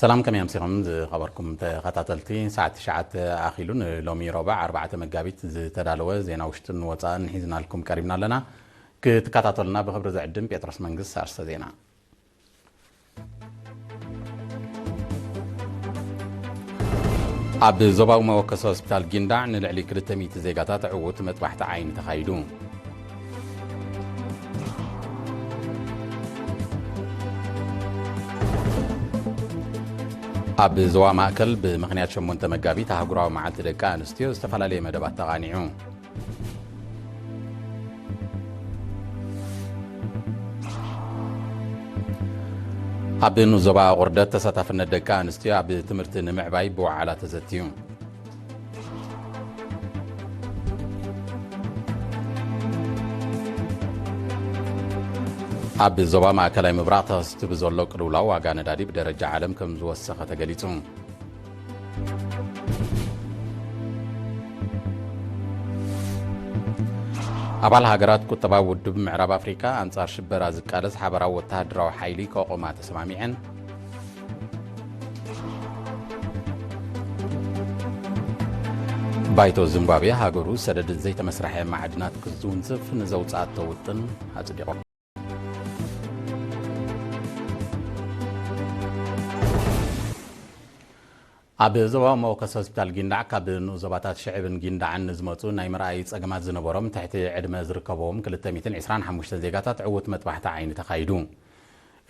سلام كم يمسكم خبركم تخطاتلتي ساعة شعات أخيلون لومي ربع 4 مجابيت تدالوا زينا وشتن وطان حيزنا لكم قريبنا لنا كتخطاتلنا بخبر زعدن بيترس منجز سارس زينا عبد زباو موكس هوسبيتال جندع نلعلي كرتميت زيغاتات عوت مطبحت عين تخايدون عبد زوا ماكل بمخنيات شمونت مجابي تهاجروا مع تلقى انستيو استفلالي مدبات تغانيعو عبد نوزبا غردت تساتفنا دقا انستيو عبد تمرت نمعباي بوعالا تزتيو عبد الزبا مع كلام مبرعته استبزولو قرولا واغا ندادي بدرجه عالم كم زوسخه تغليصو አባል ሀገራት ቁጠባ ውድብ ምዕራብ አፍሪካ አንጻር ሽበራ ዝቃለስ ሓበራዊ ወተሃደራዊ ሓይሊ ከቆማ ተሰማሚዐን ባይቶ ዚምባብዌ ሃገሩ ሰደድ ዘይተመስራሐ ማዕድናት ክዝውንጽፍ ንዘውጻት ተውጥን አጽዲቆ عبد زوا موكس هوسبيتال جندع كاب نوزباتات شعبن جندعن نزمتو ناي مرأي صقمات زنبورم تحت عدمه زركبوم 225 زيغاتات عوت مطبحت عين تخايدو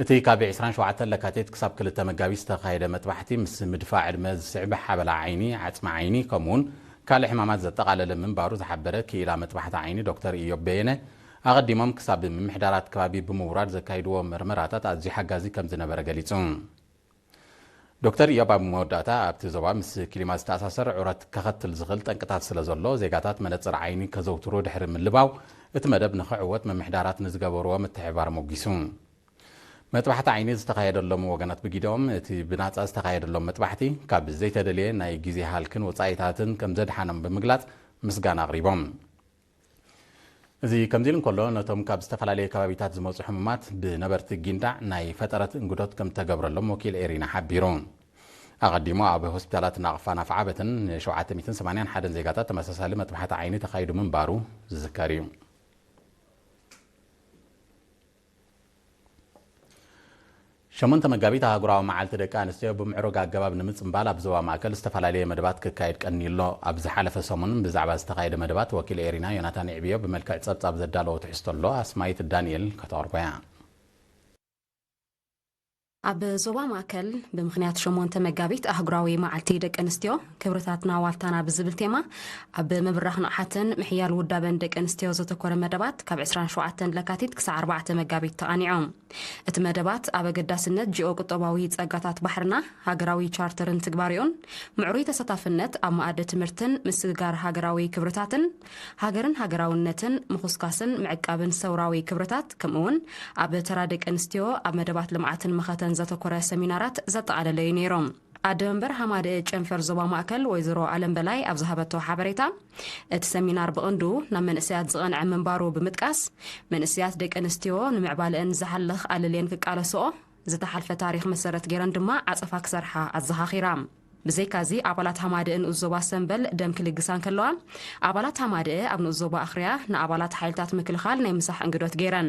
اتي كاب 27 لكاتيت كساب كلتا مغابيس تخايده مطبحتي مس مدفاع عدمه زعب حبل عيني عتم عيني كمون كال حمامات زتقالل منبارو زحبره كيلا مطبحت عيني دكتور ايوب بينه اقدمهم كساب محدارات كبابي بموراد زكايدو مرمراتات ازي حغازي كم زنبره غليصون دكتور يابا موداتا ابت زوا مس كلمات تاساسر عرات كختل زغل طنقطات سلازلو زيغاتات منصر عيني كزوترو دحر ملباو اتمدب نخعوت ممحدارات نزغبروا متحبار موغيسون مطبحت عيني زتقايدلهم وغنات بغيدوم اتي بناصا زتقايدلهم مطبحتي كاب زي تدليه ناي غيزي حالكن وصايتاتن كم زدحانم بمغلاط مسغانا قريبوم زي كمزيلن كله نتوم كاب استفلالي كبابيتات زموص حمامات بنبرت جندع ناي فترة انقدوت كم تقبرلهم وكيل إيرينا حبيرون أقدموا أبو هوسبيتالات ناقفانا فعابة شوعات 280 حدا زيغاتات تمساسالي مطبحات عيني تخايدو من بارو زكاريو شمنت مغابيت هاغراو معالت دقا انستيو بمعروق اقباب نمص مبالا بزوا ماكل استفلالي مدبات ككايد قنيلو ابز حلف سمون بزعبا استقايد مدبات وكيل إيرينا يوناتان عبيو بملكع صبصاب زدالو تحستلو اسمايت دانيال كتوربيا عب زوا ماكل بمخنيات شمونت مغابيت اهغراوي معالتي دق انستيو كبرتاتنا والتانا بزبل تيما عب مبرخنا حتن محيال ودابن دق انستيو زتكور مدبات كاب 27 لكاتيت كسع 4 مغابيت تقانيعهم ات مدبات اب قداسنت جيو قطباوي صقاتات بحرنا هاغراوي تشارترن تግባሪውን معروي ተሳታፍነት ኣብ ማዕደ ትምርትን ምስጋር ሃገራዊ ክብርታትን ሃገርን ሃገራውነትን ምኹስካስን ምዕቃብን ሰውራዊ ክብርታት ከምኡውን ኣብ ተራደቅ እንስትዮ ኣብ መደባት ልምዓትን መኸተን ዘተኮረ ሰሚናራት ዘጠቃለለ ነይሮም አደንበር ሐማደ ጨንፈር ዞባ ማእከል ወይዘሮ አለም በላይ ኣብ ዝሃበቶ ሓበሬታ እቲ ሰሚናር በእንዱ ናብ መንእስያት ዝቐንዐ መንባሩ ብምጥቃስ መንእስያት ደቂ ኣንስትዮ ንምዕባልአን ዝሓልኽ ኣለልየን ክቃለስኦ ዝተሓልፈ ታሪኽ መሰረት ገይረን ድማ ዓፀፋ ክሰርሓ ኣዘኻኺራ بزيكازي أبالات هامادة إن أزوبا سنبل دم كل جسان كلوا أبالات هامادة أبن أزوبا أخريا نأبالات حيلتات مكل خال نيمسح أنجدوت جيران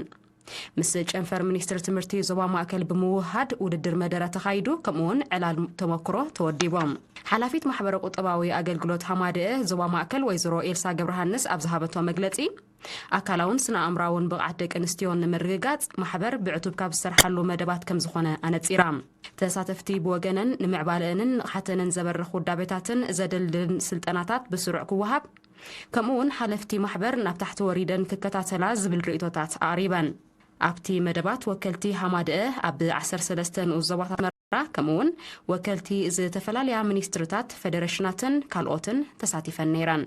مسج أنفر منيستر تمرتي زوبا ماكل بموهد وددر مدارة تخايدو كمون على تمكرو توديبهم حلافيت محبر قطباوي أجل جلوت هامادة زوبا ماكل ويزرو إلسا جبرهانس أبزهابتو مجلتي أكلون سنا أمراون بقعدك أنستيون مرجعات محبر بعتوب كاب سرحلو مدبات كم زخنة أنا تيرام تساتفتي بوجنن نمعبالن حتى ننزبر خود دابتاتن زدل سلطناتات بسرعة كوهب كمون حلفتي محبر نفتحت وريدن ككتاتلا زبل رئيتوتات قريبا أبتي مدبات وكلتي حمادة أب 10 سلستن وزباط مرة كمون وكلتي إذا تفلاليا منيسترتات فدرشناتن كالوتن تساتيفن نيران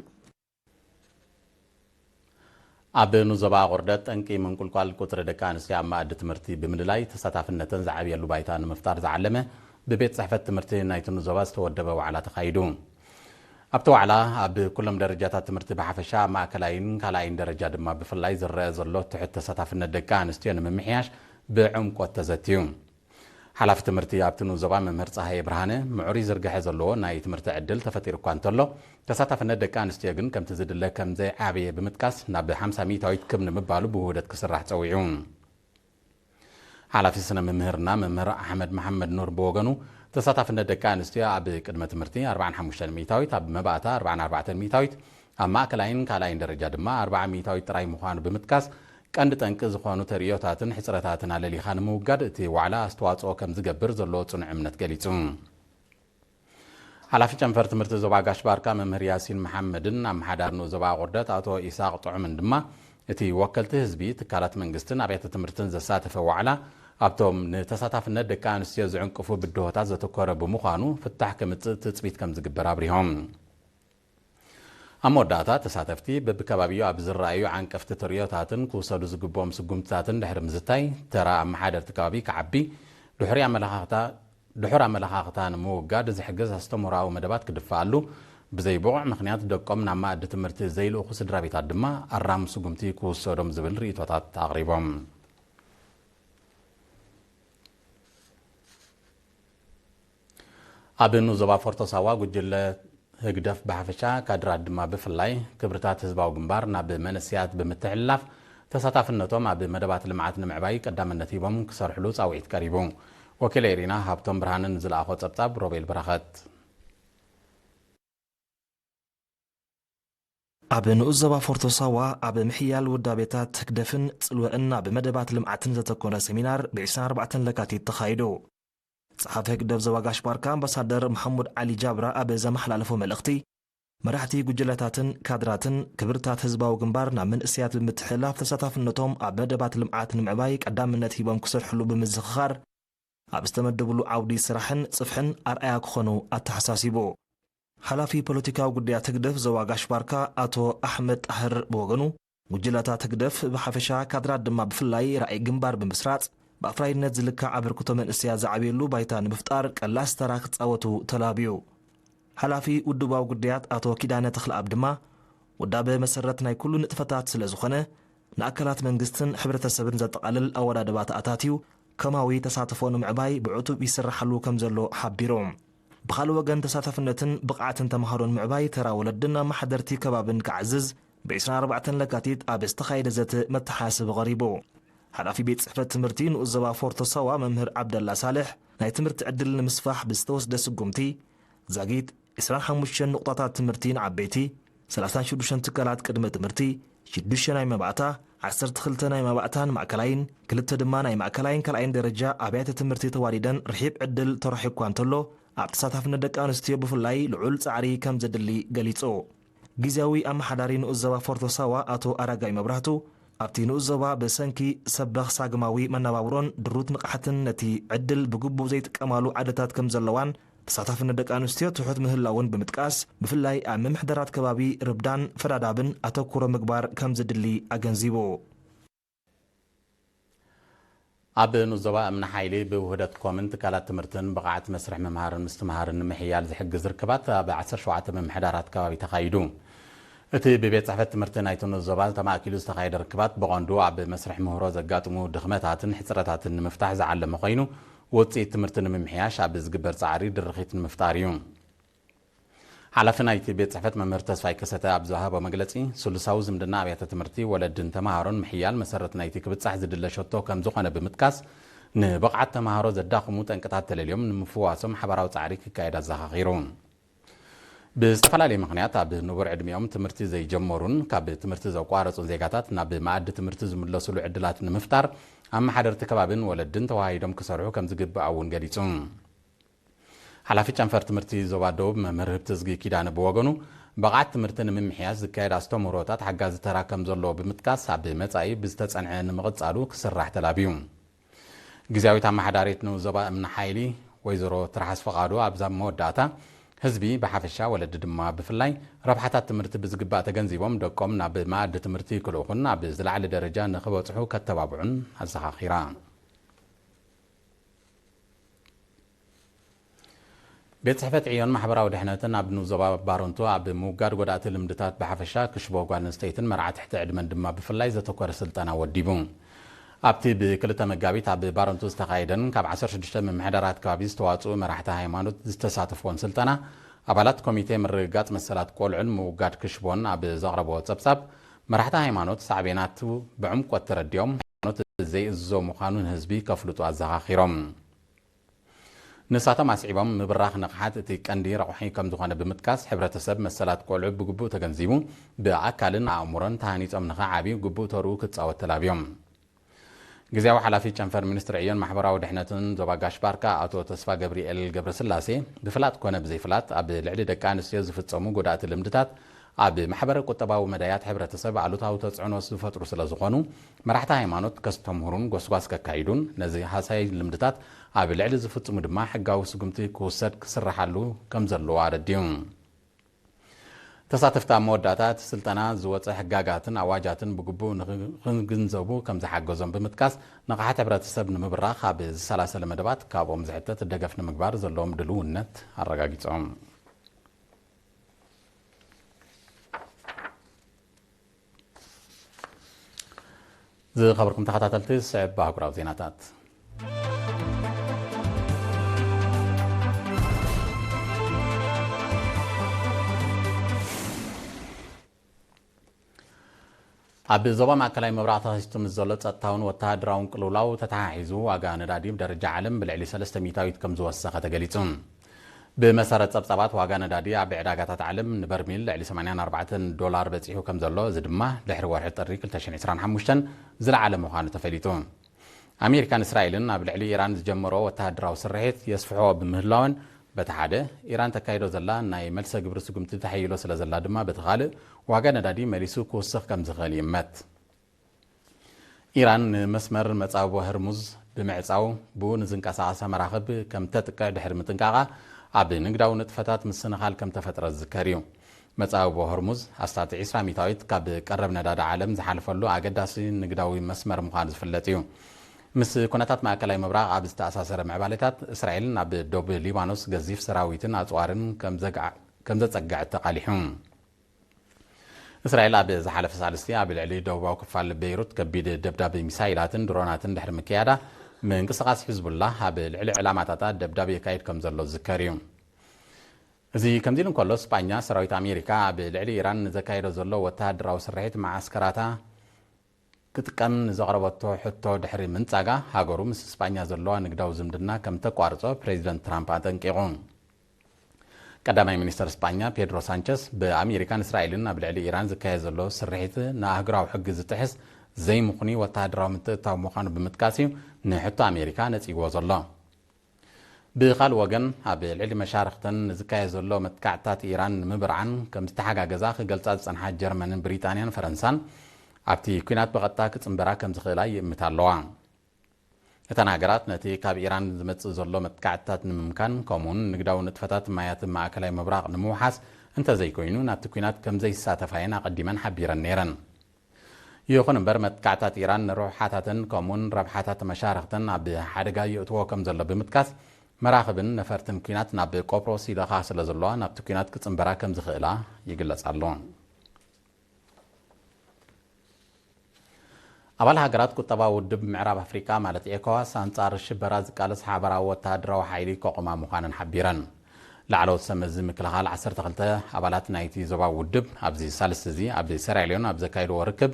عب نوزبا غردت انكي من كل قال كتر دكان سيا ما اد تمرتي بمدلاي تساتافنتن زعب يلو بايتان مفتار زعلمه ببيت صحفه تمرتي نايت نوزبا استودبوا على تخايدون ابتو على اب كلهم درجات تمرتي بحفشا ما كلاين كلاين درجه دما بفلاي زره زلو تحت تساتافنت دكان استين ممحياش بعمق تزتيوم حلاف تمرتي ابتنو زبا ممهر صحي برهانه معوري زرغح زلو ناي تمرت عدل تفطير እኳ እንተሎ ተሳታፍነ ደቂ አንስትዮ ግን ከም ትዝድለ ከም ዘይ ዓብየ ብምጥቃስ ናብ 50 ሚታዊት ክም ንምባሉ ብውህደት ክስራሕ ፀዊዑ حلاف سنه ممهرنا ممهر احمد محمد نور بوغنو ተሳታፍነ ደቂ አንስትዮ ኣብ ቅድመ ትምርቲ 45 ሚታዊት ኣብ መባእታ 44 ሚታዊት ኣብ ማእከላይን ካላይን ደረጃ ድማ 40 ሚታዊት ጥራይ ምዃኑ ብምጥቃስ ቀንድ ጠንቅ ዝኾኑ ተሪዮታትን ሕጽረታትን አለሊኻ ንምውጋድ እቲ ዋዕላ አስተዋጽኦ ከም ዝገብር ዘሎ ጽኑዕ እምነት ገሊጹ ሓላፊ ጨንፈር ትምህርቲ ዞባ ጋሽ ባርካ መምህር ያሲን መሐመድን አምሓዳርኑ ዞባ ቁርደት አቶ ኢሳቅ ጡዑምን ድማ እቲ ወከልቲ ህዝቢ ትካላት መንግስትን አብያተ ትምህርትን ዘሳተፈ ዋዕላ ኣብቶም ንተሳታፍነት ደቂ አንስትዮ ዝዕንቅፉ ብድሆታት ዘተኮረ ብምዃኑ ፍታሕ ከምጽእ ትጽቢት ከም ዝግበር አብሪሆም አሞዳታ ተሳተፍቲ በብከባቢው ኣብ ዝረአዩ ዓንቀፍቲ ተሪዮታትን ክውሰዱ ዝግቦም ስጉምትታትን ድሕሪ ምዝታይ ተራ አመሓደርቲ ከባቢ ከዓቢ ድሕሪ አመለኻኽታ ንምውጋድ ዝሕግዝ ኣስተምህሮኣዊ መደባት ክድፋኣሉ ብዘይብቑዕ ምክንያት ደቆም ናብ ማእዲ ትምህርቲ ዘይልእኹ ስድራ ቤታት ድማ ኣራም ስጉምቲ ክውሰዶም ዝብል ርእቶታት ኣቕሪቦም ኣብ ዞባ ፎርቶ ሳዋ ጉጅለ ህግደፍ በሐፈሻ ካድራት ድማ ብፍላይ ክብርታት ህዝባዊ ግንባር ናብ መንስያት ብምትሕልላፍ ተሳታፍነቶም ኣብ መደባት ልምዓት ንምዕባይ ቀዳምነት ሂቦም ክሰርሕሉ ጻውዒት ቀሪቡ ወኪል ኤሪና ሃብቶም ብርሃንን ዝለኣኾ ጸብጻብ ሮቤል በረኸት ኣብ ንኡስ ዞባ ፎርቶ ሳዋ ኣብ ምሕያል ውዳቤታት ህግደፍን ጽልወን ናብ መደባት ልምዓትን ዘተኮረ ሰሚናር ብ24 ለካቲት ተኻይዱ صحافة هكدف زواجاش باركا أمباسادر محمود علي جابرا أبي زمحلالفو ملختي مراحتي جلتاتن كادراتن كبرتات حزبا وجنبارنا من اسيات بمتحلاف تساتف النتوم أبدبات لمعات نمعبايك قدام النتي بمكسر حلو بمزخار أبستمدبلو عودي سراحن صفحن أرأيك خنو التحساسيبو حلافي بوليتيكا وقديات هكدف زواجاش باركا أتو أحمد أهر بوغنو وجلتات هكدف بحفشا كادرات دما بفلاي رأي جنبار بمسرات بأفرايدነት ዝልካዕ አበርክቶ መንእስያ ዝዓብየሉ ባይታ ንምፍጣር ቀላስ ተራ ክጻወቱ ተላብዩ ሓላፊ ውድባዊ ጉዳያት አቶ ኪዳነ ተኽለአብ ድማ ውዳበ መሰረት ናይ ኩሉ ንጥፈታት ስለ ዝኾነ ንኣካላት መንግስትን ሕብረተሰብን ዘጠቃልል ኣወዳድባት ኣታትዩ ከማዊ ተሳትፎ ንምዕባይ ብዕቱብ ይስራሕሉ ከም ዘሎ ሓቢሮም ብኻልእ ወገን ተሳታፍነትን ብቕዓትን ተምሃሮን ምዕባይ ተራ ወለድን ኣመሓደርቲ ከባብን ክዓዝዝ ብ24 ለካቲት ኣብ ዝተኻየደ ዘተ መተሓሳስቢ ቀሪቡ حلافي بيت صحفة تمرتين وزبا فورتو سوا ممهر عبد الله صالح ناي تمرت عدل المصفاح بستوس دس قمتي زاقيت 25 نقطات تمرتين عبيتي 30 تكالات قدمه تمرتي 6 ناي مبعتا 10 خلتا ناي مبعتان معكلاين كلتا دما ناي معكلاين كلاين درجة عبيت تمرتي تواليدن رحيب عدل ترحيب كوانتلو ابتساتفنا دك انستيو بفلاي لعول صعري كم زدلي قليصو جيزاوي ام حدارين وزبا فورتو سوا اتو اراغاي مبرهتو ኣብቲ ንኡዘባ በሰንኪ ሰበኽ ሳግማዊ መነባብሮን ድሩት ንቕሓትን ነቲ ዕድል ብግቡእ ዘይጥቀማሉ ዓደታት ከም ዘለዋን ተሳታፍነት ደቂ ኣንስትዮ ትሑት ምህላውን ብምጥቃስ ብፍላይ ኣብ ምምሕደራት ከባቢ ርብዳን ፈዳዳብን ኣተኩሮ ምግባር ከም ዝድሊ ኣገንዚቡ ኣብ ንኡዘባ እምነ ሓይሊ ብውህደት ኮምን ትካላት ትምህርትን ብቕዓት መስርሕ ምምሃርን ምስትምሃርን ንምሕያል ዝሕግዝ ርክባት ኣብ 17 ምምሕዳራት ከባቢ ተኻይዱ እቲ ብቤት ጽሕፈት ትምህርቲ ናይቲ ንኡዘባ ተማእኪሉ ዝተኻየደ ርክባት ብቐንዱ ኣብ መስርሕ ምህሮ ዘጋጥሙ ድኽመታትን ሕፅረታትን ንምፍታሕ ዝዓለመ ኮይኑ ውፅኢት ትምህርቲ ንምምሕያሽ ኣብ ዝግበር ጻዕሪ ድርኺት ንምፍጣር እዩ ሓላፊ ናይቲ ቤት ጽሕፈት መምህር ተስፋይ ከሰተ ኣብ ዝሃቦ መግለጺ ስሉሳዊ ዝምድና ኣብያተ ትምህርቲ ወለድን ተምሃሮን ምሕያል መሰረት ናይቲ ክብጻሕ ዝድለ ሸቶ ከም ዝኾነ ብምጥቃስ ንብቕዓት ተምሃሮ ዘዳኽሙ ጠንቅታት ተለልዮም ንምፍዋሶም ሓባራዊ ጻዕሪ ክካየድ ኣዘኻኺሩ ብዝተፈላለየ ምክንያት ኣብ ንቡር ዕድሜኦም ትምህርቲ ዘይጀመሩን ካብ ትምህርቲ ዘቋረፁን ዜጋታት ናብ ማእዲ ትምህርቲ ዝምለሱሉ ዕድላት ንምፍጣር ኣመሓደርቲ ከባብን ወለድን ተዋሂዶም ክሰርሑ ከም ዝግባእ እውን ገሊጹ ሓላፊ ጨንፈር ትምህርቲ ዞባ ደቡብ መምህር ህብትዝጊ ኪዳነ ብወገኑ ብቕዓት ትምህርቲ ንምምሕያሽ ዝካየድ ኣስተምህሮታት ሓጋዚ ተራ ከም ዘለዎ ብምጥቃስ ኣብ መጻኢ ብዝተጸንዐ ንምቕጻሉ ክስራሕ ተላብዩ ግዝያዊት ኣመሓዳሪት ንዞባ እምነ ሓይሊ ወይዘሮ ትርሓስ ፈቓዱ ኣብዛ መወዳእታ ህዝቢ በሐፈሻ ወለድ ድማ ብፍላይ ረብሓታት ትምህርቲ ብዝግባእ ተገንዚቦም ደቆም ናብ ማእዲ ትምህርቲ ክልኡኹን ኣብ ዝለዓለ ደረጃ ንኽበጽሑ ከተባብዑን ኣዘኻኺራ ቤት ጽሕፈት ዕዮን ማሕበራዊ ድሕነትን ኣብ ንዞባ ባሮንቱ ኣብ ምውጋድ ጎዳእቲ ልምድታት በሐፈሻ ክሽቦ ጓል ኣንስተይትን መርዓት ትሕቲ ዕድመን ድማ ብፍላይ ዘተኮረ ስልጠና ወዲቡ ኣብቲ ብክልተ መጋቢት ኣብ ባረንቱ ዝተኻየደን ካብ 16 መምሕደራት ከባቢ ዝተዋፅኡ መራሕቲ ሃይማኖት ዝተሳተፍዎን ስልጠና ኣባላት ኮሚቴ ምርግጋፅ መሰላት ቆልዑን ምውጋድ ክሽቦን ኣብ ዘቕረቦ ጸብጻብ መራሕቲ ሃይማኖት ሳዕቤናቱ ብዕምቆት ተረዲኦም ሃይማኖት ዘይእዝዞ ምዃኑ ንህዝቢ ከፍልጡ ኣዘኻኺሮም ንሳቶም ኣስዒቦም ምብራኽ ንቕሓት እቲ ቀንዲ ረቑሒ ከም ዝኾነ ብምጥቃስ ሕብረተሰብ መሰላት ቆልዑ ብግቡእ ተገንዚቡ ብኣካልን ኣእሙሮን ተሃኒፆም ንኽዓብዩ ግቡእ ተርኡ ክጻወት ተላብዮም ጊዜያዊ ሓላፊ ጨንፈር ሚኒስትሪ ዕዮን ማሕበራዊ ድሕነትን ዞባ ጋሽ ባርካ ኣቶ ተስፋ ገብርኤል ገብረስላሴ ብፍላጥ ኮነ ብዘይፍላጥ ኣብ ልዕሊ ደቂ ኣንስትዮ ዝፍጸሙ ጎዳእቲ ልምድታት ኣብ ማሕበረ ቁጠባዊ መዳያት ሕብረተሰብ ኣሉታዊ ተጽዕኖ ዝፈጥሩ ስለ ዝኾኑ መራሕቲ ሃይማኖት ከስተምህሩን ጎስጓስ ከካይዱን ነዚ ሃሳይ ልምድታት ኣብ ልዕሊ ዝፍጽሙ ድማ ሕጋዊ ስጉምቲ ክውሰድ ክስራሓሉ ከም ዘለዎ ኣረድዩ ተሳተፍቲ ኣብ መወዳእታት ስልጠና ዝወፀ ሕጋጋትን ኣዋጃትን ብግቡእ ንክግንዘቡ ከም ዝሓገዞም ብምጥቃስ ንቕሓት ሕብረተሰብ ንምብራኽ ኣብ ዝሰላሰለ መደባት ካብኦም ዝሕተት ደገፍ ንምግባር ዘለዎም ድልውነት ኣረጋጊፆም ዝኸበርኩም ተኸታተልቲ ስዕብ ኣህጉራዊ ዜናታት ኣብ ዞባ ማእከላይ ምብራቕ ተኸሲቱ ምስ ዘሎ ጸጥታውን ወተሃደራውን ቅልውላው ተተሓሒዙ ዋጋ ነዳዲ ብደረጃ ዓለም ብልዕሊ 3 ሚታዊት ከም ዝወሰኸ ተገሊጹ ብመሰረት ጸብጻባት ዋጋ ነዳዲ ኣብ ዕዳጋታት ዓለም ንበርሚል ልዕሊ $84 በፂሑ ከም ዘሎ እዚ ድማ ድሕሪ ወርሒ ጥሪ 2025 ዝለዓለ ምዃኑ ተፈሊጡ ኣሜሪካን እስራኤልን ኣብ ልዕሊ ኢራን ዝጀመሮ ወተሃደራዊ ስርሒት የስፍሕዎ ብምህላወን በቲ ሓደ ኢራን ተካይዶ ዘላ ናይ መልሰ ግብሪ ስጉምቲ ተሓይሎ ስለ ዘላ ድማ በቲ ካልእ ዋጋ ነዳዲ መሊሱ ክውስኽ ከም ዝኽእል ይእመት ኢራን ንመስመር መጻወ ህርሙዝ ብምዕጻው ብኡ ንዝንቀሳቐሰ መራኽብ ከም ተጥቅዕ ድሕሪ ምጥንቃቓ ኣብ ንግዳዊ ንጥፈታት ምስንኻል ከም ተፈጥረ ዝዝከር እዩ መጻወ ህርሙዝ ኣስታት 20 ሚታዊት ካብ ቀረብ ነዳዲ ዓለም ዝሓልፈሉ ኣገዳሲ ንግዳዊ መስመር ምዃኑ ዝፍለጥ እዩ ምስ ኩነታት ማእከላይ ምብራቕ ኣብ ዝተኣሳሰረ ምዕባለታት እስራኤል ናብ ደቡብ ሊባኖስ ገዚፍ ሰራዊትን ኣጽዋርን ከም ዘጸግዐት ተቓሊሑ እስራኤል ኣብ ዝሓለፈ ሳልስቲ ኣብ ልዕሊ ደቡባዊ ክፋል ቤይሩት ከቢድ ደብዳቤ ሚሳይላትን ድሮናትን ድሕሪ ምክያዳ ምንቅስቓስ ሒዝቡላህ ኣብ ልዕሊ ዕላማታት ደብዳቤ የካይድ ከም ዘሎ ዝዝከር እዩ እዚ ከምዚ ኢሉ እንከሎ ስጳኛ ሰራዊት ኣሜሪካ ኣብ ልዕሊ ኢራን ዘካይዶ ዘሎ ወተሃደራዊ ስርሒት ማዓስከራታ كتكن زغربتو حتى دحري منصاغا هاغورو مس اسبانيا زلوا نغداو زمدنا كم تقارصو بريزيدنت ترامب اتنقيقون قدامي مينستر اسبانيا بيدرو سانشيز بامريكان اسرائيلنا بلعلي ايران زكاي زلو سرحيت ناغراو حق زتحس زي مخني وتادراو متتاو مخانو بمتكاسيو نحتو امريكا نصيغو زلو بقال وغن اب العلم مشارختن زكاي زلو متكعتات ايران مبرعن كم استحاجازا خغلصات صنحات جرمن بريطانيا فرنسان ኣብቲ ኩናት በቐጥታ ክጽምበራ ከም ዝኽእላ ይእምታለዋ እተን ሃገራት ነቲ ካብ ኢራን ዝመጽእ ዘሎ መጥቃዕትታት ንምምካን ከምኡውን ንግዳዊ ንጥፈታት ማያትን ማእከላይ ምብራቕ ንምውሓስ እንተዘይኮይኑ ናብቲ ኩናት ከም ዘይሳተፋየን ኣቐዲመን ሓቢረን ነይረን ይኹን እምበር መጥቃዕትታት ኢራን ንርውሓታትን ከምኡውን ረብሓታት መሻርክትን ኣብ ሓደጋ የእትዎ ከም ዘሎ ብምጥቃስ መራኽብን ነፈርትን ኩናት ናብ ቆጵሮስ ይለኻ ስለ ዘለዋ ናብቲ ኩናት ክጽምበራ ከም ዝኽእላ ይግለጽ ኣሎ أول هاجرات كتبا ودب معراب أفريقيا مالت إيكواس أنصار الشبرة زكالس حبرا وتهدرا وحيلي كوقما مخانا حبيران لعلو سمز مكلها 10 تغلطة أبالات نايتي زبا ودب أبزي سالس زي أبزي سرعليون أبزي كايرو وركب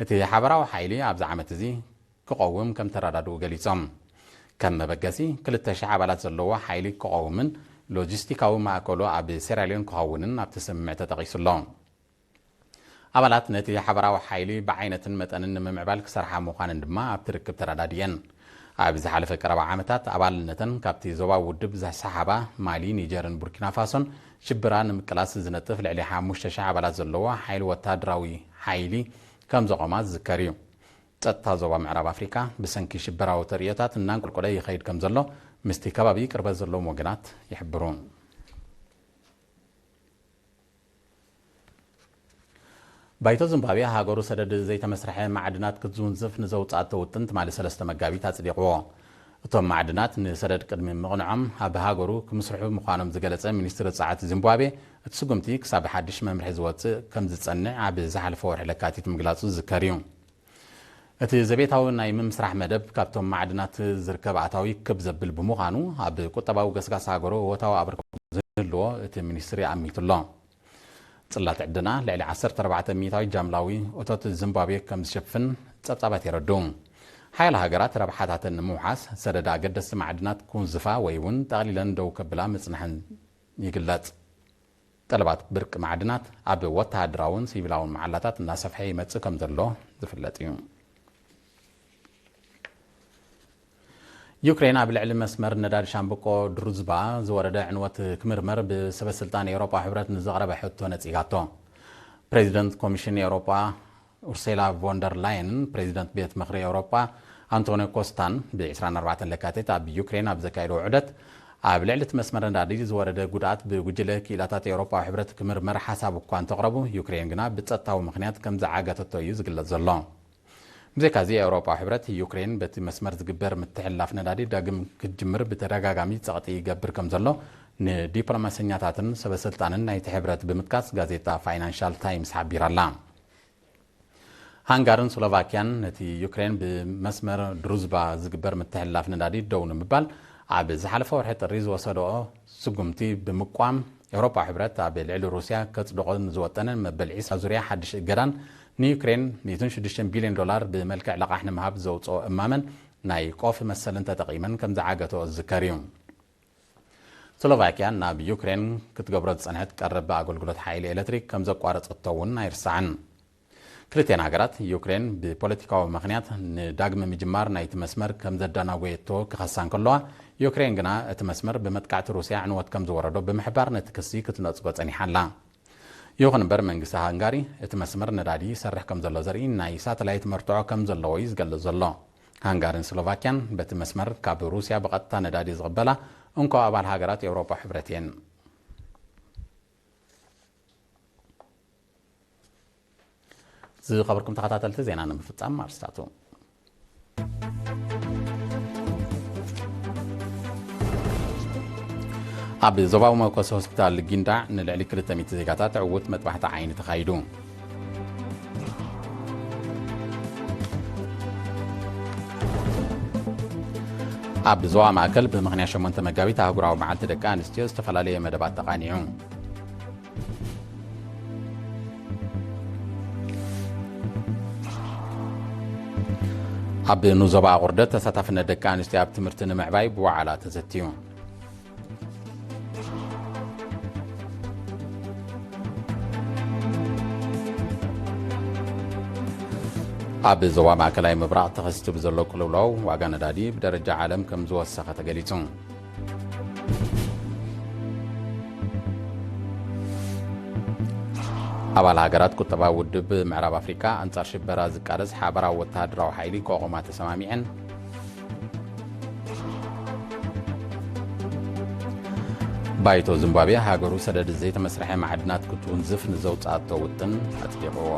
اتي حبرا وحيلي أبزي عمت زي كقوم كم ترادو قليسام كم بقاسي كل التشعب أبالات زلوة حيلي كقومن لوجستيكاو معكولو أبزي سرعليون كقومن أبتسمع تتغيس اللون أبلات نتي حبرا وحيلي بعينة متأنن ممعبال كسرحة مخان دما أبتركب ترداديا أبز حالف كربع عامتات أبال نتن كابتي زوا ودب زح سحابة مالي نيجرن بوركينا فاسون شبران مكلاس زنتف لعليها مشتشع أبلات زلوا حيل وتادراوي حيلي كم زغمات ذكريو تتا زوا معرب أفريقيا بسنكي شبرا وترياتات نانكل قلي خير كم زلو مستي كبابي كربا زلو موجنات يحبرون بايتو زمبابوي هاغورو سدد زي تمسرحه معدنات كتزونزف نزوصات توتنت مال 3 مغابيت اصديقو اتوم معدنات نسدد قدم مقنعم اب هاغورو كمسرحو مخانم زغلص مينستر صعات زيمبابوي اتسغمتي كساب حدش ممرح زوت كم زصنع اب زحلف ورح لكاتيت مغلاصو ذكريو እቲ ዘቤታዊ ናይ ምምስራሕ መደብ ካብቶም ማዕድናት ዝርከብ ኣታዊ ክብ ዘብል ብምዃኑ ኣብ ቁጠባዊ ገስጋስ ሃገሩ ወታዊ ኣበርክቶ ዝህልዎ እቲ ሚኒስትሪ ኣሚቱሎ ጽላት ዕድና ልዕሊ 14 ሚእታዊ ጃምላዊ እቶት ዚምባብዌ ከም ዝሽፍን ጸብጻባት ይረዱ ሓያል ሃገራት ረብሓታትን ንምውሓስ ሰደዳ ኣገደስቲ ማዕድናት ኩንዝፋ ወይ እውን ጠቕሊለን ደው ከብላ ምጽናሕን ይግለጽ ጠለባት ብርቂ ማዕድናት ኣብ ወተሃደራውን ሲቪላውን መዓላታት እናሰፍሐ ይመጽእ ከም ዘሎ ዝፍለጥ እዩ ዩክሬን ኣብ ልዕሊ መስመር ነዳዲ ሻምብቆ ድሩዝባ ዝወረደ ዕንወት ክምርመር ብሰበስልጣን ኤውሮጳ ሕብረት ንዘቕረበ ሕቶ ነጺጋቶ ፕሬዚደንት ኮሚሽን ኤውሮጳ ኡርሴላ ቮንደር ላየንን ፕሬዚደንት ቤት ምኽሪ ኤውሮጳ አንቶኒዮ ኮስታን ብ24 ለካቲት ኣብ ዩክሬን ኣብ ዘካየደው ዑደት ኣብ ልዕሊ እቲ መስመር ነዳዲ ዝወረደ ጉድኣት ብጉጅለ ክኢላታት ኤውሮጳ ሕብረት ክምርመር ሓሳብ እኳ እንተቕረቡ ዩክሬን ግና ብጸጥታዊ ምኽንያት ከም ዝዓገተቶ እዩ ዝግለጽ ዘሎ ብዘይካዚ ኤውሮጳ ሕብረት ዩክሬን በቲ መስመር ዝግበር ምትሕልላፍ ነዳዲ ዳግም ክትጅምር ብተደጋጋሚ ጸቕጢ ይገብር ከም ዘሎ ንዲፕሎማሰኛታትን ሰበስልጣንን ናይቲ ሕብረት ብምጥቃስ ጋዜጣ ፋይናንሻል ታይምስ ሓቢራላ ሃንጋርን ስሎቫኪያን ነቲ ዩክሬን ብመስመር ድሩዝባ ዝግበር ምትሕልላፍ ነዳዲ ደው ንምባል ኣብ ዝሓለፈ ወርሒ ጥሪ ዝወሰድኦ ስጉምቲ ብምቋም ኤውሮጳ ሕብረት ኣብ ልዕሊ ሩስያ ከጽድቆን ዝወጠነን መበል 20 ዙርያ ሓድሽ እገዳን ንዩክሬን 106 ቢልዮን ዶላር ብመልክዕ ለቓሕ ንምሃብ ዘውፅኦ እማመን ናይ ቆፍ መሰልን ተጠቒመን ከም ዝዓገቶ ዝዝከር እዩ ስሎቫኪያ ናብ ዩክሬን ክትገብሮ ዝጸንሐት ቀረብ ኣገልግሎት ሓይሊ ኤሌክትሪክ ከም ዘቋረጸቶ እውን ኣይርሳዕን ክልቴን ሃገራት ዩክሬን ብፖለቲካዊ ምኽንያት ንዳግሚ ምጅማር ናይቲ መስመር ከም ዘዳናጎየቶ ክኸሳን ከለዋ ዩክሬን ግና እቲ መስመር ብመጥቃዕቲ ሩስያ ዕንወት ከም ዝወረዶ ብምሕባር ነቲ ክሲ ክትነጽጎ ጸኒሓላ ይኹን እምበር መንግስቲ ሃንጋሪ እቲ መስመር ነዳዲ ይሰርሕ ከም ዘሎ ዘርኢ ናይ ሳተላይት መርትዖ ከም ዘለዎ እዩ ዝገልጽ ዘሎ ሃንጋሪን ስሎቫኪያን በቲ መስመር ካብ ሩስያ ብቐጥታ ነዳዲ ዝቕበላ እንኳ ኣባል ሃገራት ኤውሮጳ ሕብረት እየን ዝኸበርኩም ተኸታተልቲ ዜና ንምፍጻም ኣርስታቱ ኣብ ዞባዊ መኮስ ሆስፒታል ጊንዳዕ ንልዕሊ 200 ዜጋታት ዕውት መጥባሕቲ ዓይኒ ተኻይዱ ኣብ ዞባ ማእከል ብምኽንያት 8 መጋቢት ኣህጉራዊ መዓልቲ ደቂ ኣንስትዮ ዝተፈላለየ መደባት ተቓኒዑ ኣብ ንዞባ ቁርደት ተሳታፍነት ደቂ ኣንስትዮ ኣብ ትምህርቲ ንምዕባይ ብዋዕላ ተዘትዩ ኣብ ዞባ ማእከላይ ምብራቕ ተኸሲቱ ብዘሎ ቅልውላው ዋጋ ነዳዲ ብደረጃ ዓለም ከም ዝወሰኸ ተገሊጹ ኣባል ሃገራት ቁጠባ ውድብ ምዕራብ ኣፍሪካ ኣንጻር ሽበራ ዝቃለስ ሓበራዊ ወተሃደራዊ ሓይሊ ከቆማ ተሰማሚዐን ባይቶ ዚምባብዌ ሃገሩ ሰደድ ዘይተመስርሐ ማዕድናት ክትውንዝፍ ንዘውፅኣቶ ውጥን ኣጽዲቕዎ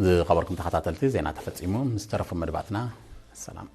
ዝኸበርኩም ተኸታተልቲ ዜና ተፈጺሙ ምስ ተረፉ መደባትና ሰላም